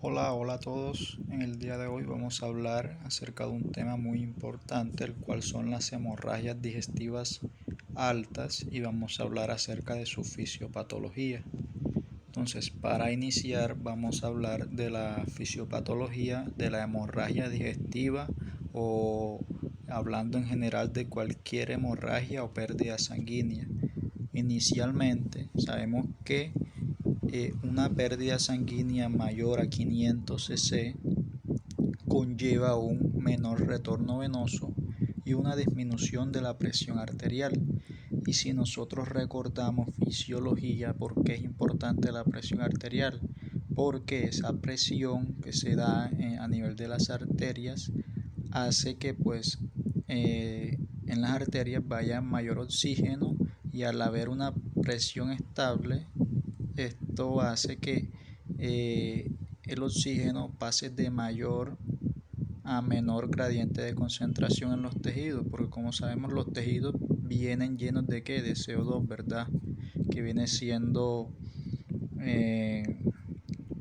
Hola a todos. En el día de hoy vamos a hablar acerca de un tema muy importante, el cual son las hemorragias digestivas altas, y vamos a hablar acerca de su fisiopatología. Entonces, para iniciar vamos a hablar de la fisiopatología de la hemorragia digestiva, o hablando en general de cualquier hemorragia o pérdida sanguínea. Inicialmente sabemos que una pérdida sanguínea mayor a 500 cc conlleva un menor retorno venoso y una disminución de la presión arterial. Y si nosotros recordamos fisiología, ¿por qué es importante la presión arterial? Porque esa presión que se da a nivel de las arterias hace que en las arterias vaya mayor oxígeno, y al haber una presión estable, esto hace que el oxígeno pase de mayor a menor gradiente de concentración en los tejidos, porque como sabemos los tejidos vienen llenos de ¿qué? De CO2, ¿verdad? Que eh,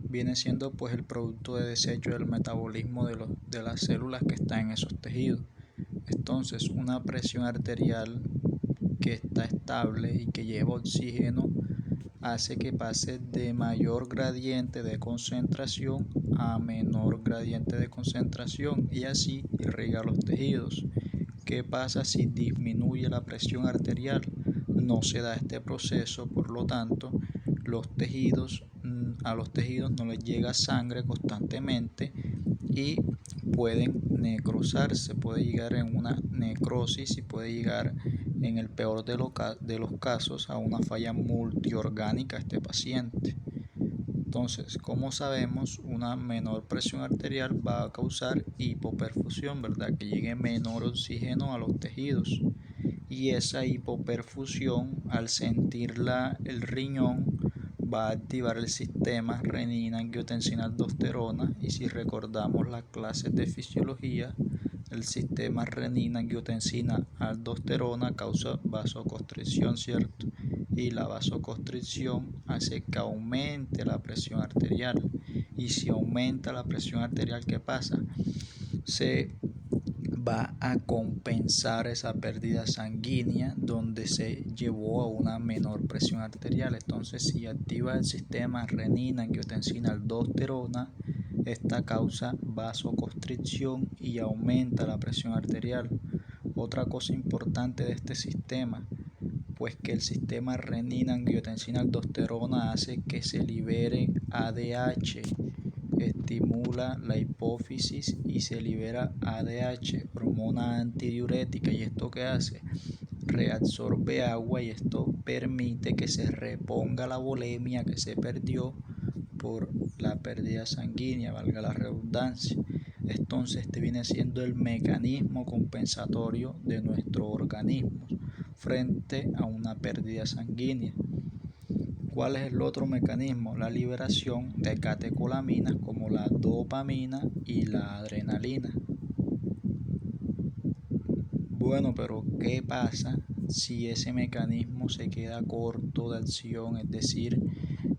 viene siendo pues el producto de desecho del metabolismo de las células que están en esos tejidos. Entonces, una presión arterial que está estable y que lleva oxígeno hace que pase de mayor gradiente de concentración a menor gradiente de concentración, y así irriga los tejidos. ¿Qué pasa si disminuye la presión arterial? No se da este proceso, por lo tanto, a los tejidos no les llega sangre constantemente y pueden necrosarse, puede llegar en una necrosis y puede llegar, en el peor de los casos, a una falla multiorgánica este paciente. Entonces, como sabemos, una menor presión arterial va a causar hipoperfusión, ¿verdad? Que llegue menor oxígeno a los tejidos. Y esa hipoperfusión, al sentirla el riñón, va a activar el sistema renina-angiotensina-aldosterona. Y si recordamos las clases de fisiología, el sistema renina-angiotensina-aldosterona causa vasoconstricción, ¿cierto? Y la vasoconstricción hace que aumente la presión arterial. Y si aumenta la presión arterial, ¿qué pasa? Se va a compensar esa pérdida sanguínea donde se llevó a una menor presión arterial. Entonces, si activa el sistema renina-angiotensina-aldosterona, esta causa vasoconstricción y aumenta la presión arterial. Otra cosa importante de este sistema, pues que el sistema renina-angiotensina-aldosterona hace que se libere ADH, estimula la hipófisis y se libera ADH, hormona antidiurética. ¿Y esto qué hace? Reabsorbe agua, y esto permite que se reponga la volemia que se perdió por la pérdida sanguínea, valga la redundancia. Entonces, este viene siendo el mecanismo compensatorio de nuestro organismo frente a una pérdida sanguínea. ¿Cuál es el otro mecanismo? La liberación de catecolaminas como la dopamina y la adrenalina. Bueno, pero ¿qué pasa si ese mecanismo se queda corto de acción? Es decir,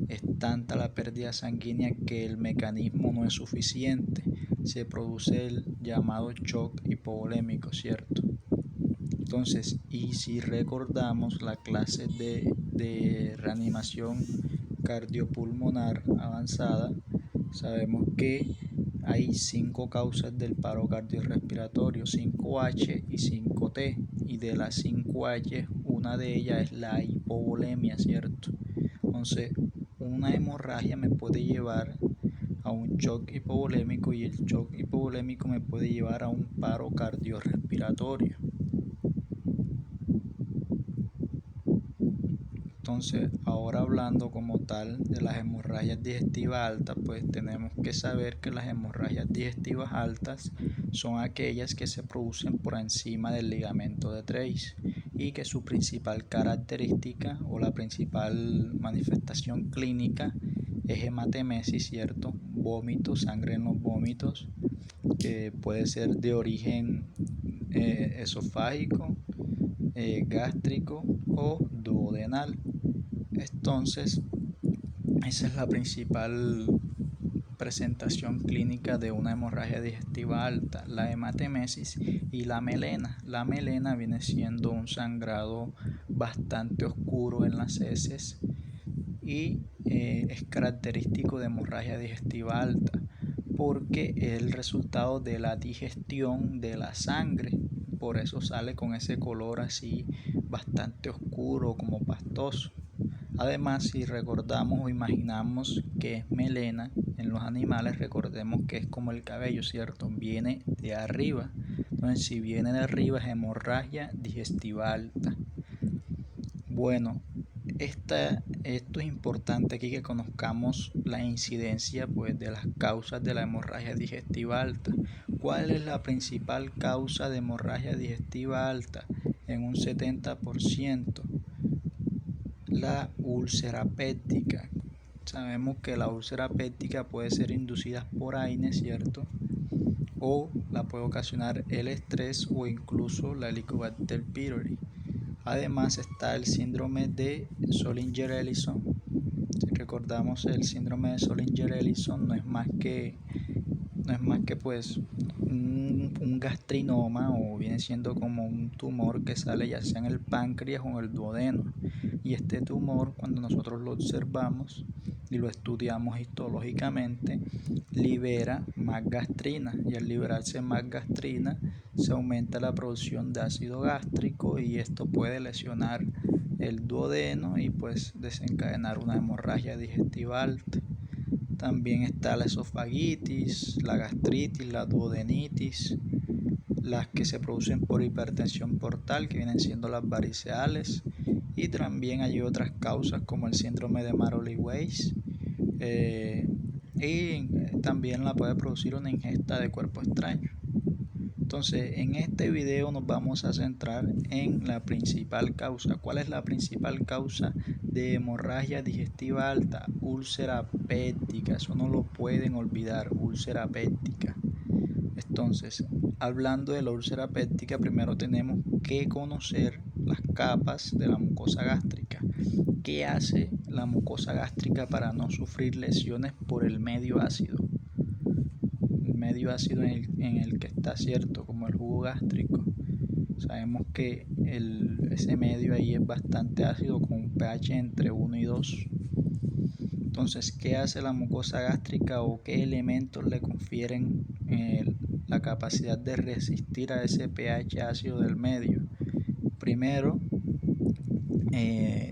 es tanta la pérdida sanguínea que el mecanismo no es suficiente. Se produce el llamado shock hipovolémico, ¿cierto? Entonces, y si recordamos la clase de reanimación cardiopulmonar avanzada, sabemos que hay 5 causas del paro cardiorrespiratorio, 5H y 5T, y de las 5H una de ellas es la hipovolemia, ¿cierto? Entonces, una hemorragia me puede llevar a un shock hipovolémico, y el shock hipovolémico me puede llevar a un paro cardiorrespiratorio. Entonces, ahora hablando como tal de las hemorragias digestivas altas, pues tenemos que saber que las hemorragias digestivas altas son aquellas que se producen por encima del ligamento de Treis, y que su principal característica o la principal manifestación clínica es hematemesis, ¿cierto? Vómito, sangre en los vómitos, que puede ser de origen esofágico, gástrico o duodenal. Entonces, esa es la principal presentación clínica de una hemorragia digestiva alta, la hematemesis y la melena. La melena viene siendo un sangrado bastante oscuro en las heces y es característico de hemorragia digestiva alta porque es el resultado de la digestión de la sangre. Por eso sale con ese color así bastante oscuro, como pastoso. Además, si recordamos o imaginamos que es melena en los animales, recordemos que es como el cabello, ¿cierto? Viene de arriba. Entonces, si viene de arriba es hemorragia digestiva alta. Bueno, esto es importante aquí que conozcamos la incidencia pues, de las causas de la hemorragia digestiva alta. ¿Cuál es la principal causa de hemorragia digestiva alta? En un 70%. La úlcera péptica. Sabemos que la úlcera péptica puede ser inducida por AINE, ¿cierto? O la puede ocasionar el estrés o incluso la Helicobacter pylori. Además está el síndrome de Zollinger-Ellison. Si recordamos, el síndrome de Zollinger-Ellison no es más que pues un gastrinoma, o viene siendo como un tumor que sale ya sea en el páncreas o en el duodeno. Y este tumor, cuando nosotros lo observamos y lo estudiamos histológicamente, libera más gastrina, y al liberarse más gastrina se aumenta la producción de ácido gástrico, y esto puede lesionar el duodeno y pues desencadenar una hemorragia digestiva alta. También está la esofagitis, la gastritis, la duodenitis, las que se producen por hipertensión portal, que vienen siendo las variceales, y también hay otras causas como el síndrome de Maroli-Weiss, y también la puede producir una ingesta de cuerpo extraño. Entonces, en este video nos vamos a centrar en la principal causa. ¿Cuál es la principal causa de hemorragia digestiva alta? Úlcera péptica. Eso no lo pueden olvidar, úlcera péptica. Entonces, hablando de la úlcera péptica, primero tenemos que conocer las capas de la mucosa gástrica. ¿Qué hace la mucosa gástrica para no sufrir lesiones por el medio ácido? El medio ácido en el que está, ¿cierto? Como el jugo gástrico. Sabemos que ese medio ahí es bastante ácido, con un pH entre 1 y 2. Entonces, ¿qué hace la mucosa gástrica o qué elementos le confieren la capacidad de resistir a ese pH ácido del medio? Primero,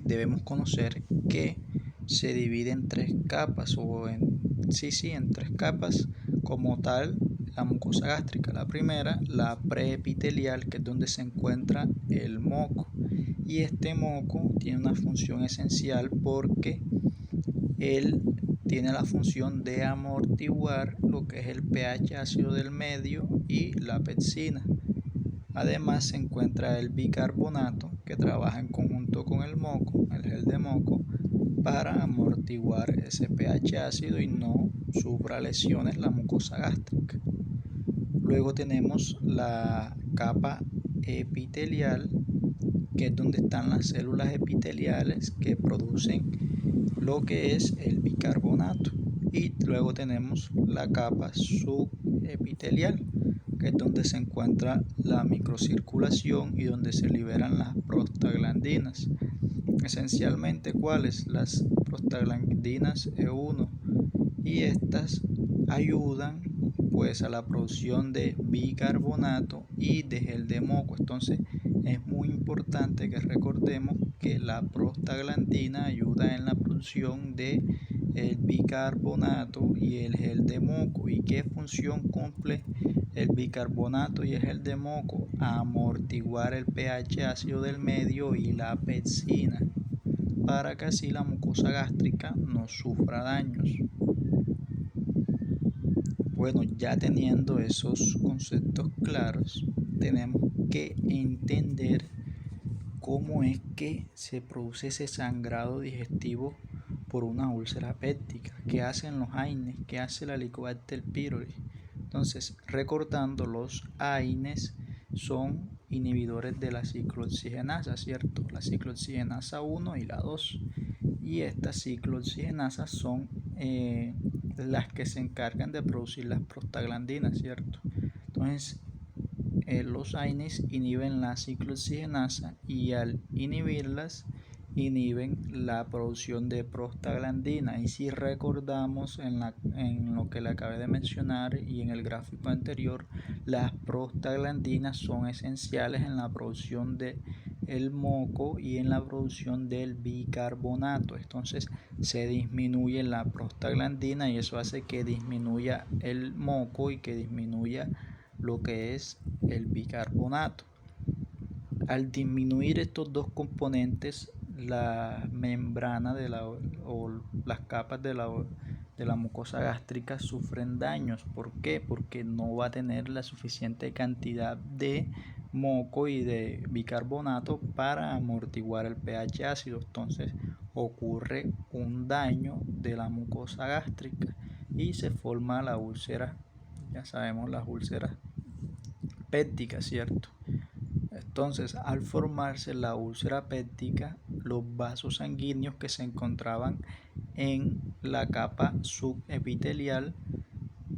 debemos conocer que se divide en tres capas, en tres capas como tal la mucosa gástrica. La primera, la preepitelial, que es donde se encuentra el moco, y este moco tiene una función esencial porque él tiene la función de amortiguar lo que es el pH ácido del medio y la pepsina. Además se encuentra el bicarbonato, que trabaja en conjunto con el moco, el gel de moco, para amortiguar ese pH ácido y no sufra lesiones la mucosa gástrica. Luego tenemos la capa epitelial, que es donde están las células epiteliales que producen lo que es el bicarbonato. Y luego tenemos la capa subepitelial, que es donde se encuentra la microcirculación y donde se liberan las prostaglandinas. Esencialmente, ¿cuáles? Las prostaglandinas E1, y estas ayudan pues a la producción de bicarbonato y de gel de moco. Entonces es muy importante que recordemos que la prostaglandina ayuda en la producción de el bicarbonato y el gel de moco. ¿Y qué función cumple el bicarbonato y el gel de moco? Amortiguar el pH ácido del medio y la pepsina, para que así la mucosa gástrica no sufra daños. Bueno, ya teniendo esos conceptos claros, tenemos que entender cómo es que se produce ese sangrado digestivo por una úlcera péptica. ¿Qué hacen los AINES? ¿Qué hace la Helicobacter pylori? Entonces, recordando, los AINES son inhibidores de la ciclooxigenasa, ¿cierto? La ciclooxigenasa 1 y la 2. Y estas ciclooxigenasas son las que se encargan de producir las prostaglandinas, ¿cierto? Entonces, los AINES inhiben la ciclooxigenasa y al inhibirlas inhiben la producción de prostaglandina. Y si recordamos en lo que le acabé de mencionar y en el gráfico anterior, las prostaglandinas son esenciales en la producción de el moco y en la producción del bicarbonato. Entonces se disminuye la prostaglandina y eso hace que disminuya el moco y que disminuya lo que es el bicarbonato. Al disminuir estos dos componentes, la membrana o las capas de la mucosa gástrica sufren daños. ¿Por qué? Porque no va a tener la suficiente cantidad de moco y de bicarbonato para amortiguar el pH ácido. Entonces ocurre un daño de la mucosa gástrica y se forma la úlcera. Ya sabemos, las úlceras pépticas, ¿cierto? Entonces, al formarse la úlcera péptica, los vasos sanguíneos que se encontraban en la capa subepitelial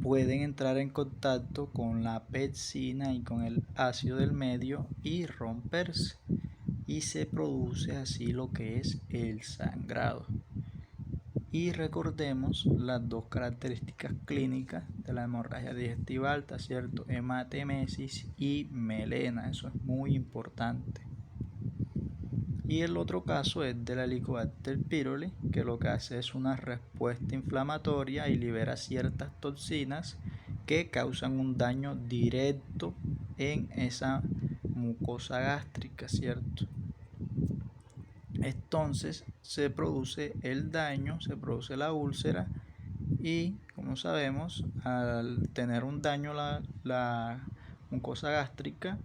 pueden entrar en contacto con la pepsina y con el ácido del medio y romperse, y se produce así lo que es el sangrado. Y recordemos las dos características clínicas de la hemorragia digestiva alta, ¿cierto? Hematemesis y melena, eso es muy importante. Y el otro caso es de la Helicobacter pylori, que lo que hace es una respuesta inflamatoria y libera ciertas toxinas que causan un daño directo en esa mucosa gástrica, ¿cierto? Entonces se produce el daño, se produce la úlcera y, como sabemos, al tener un daño la mucosa gástrica,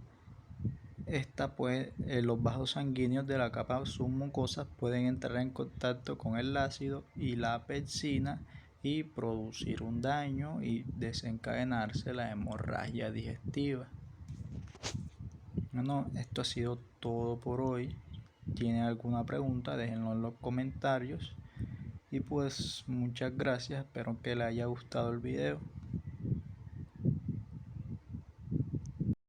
los vasos sanguíneos de la capa submucosa pueden entrar en contacto con el ácido y la pepsina y producir un daño y desencadenarse la hemorragia digestiva. Bueno, esto ha sido todo por hoy. ¿Tiene alguna pregunta? Déjenlo en los comentarios. Y pues muchas gracias, espero que les haya gustado el video.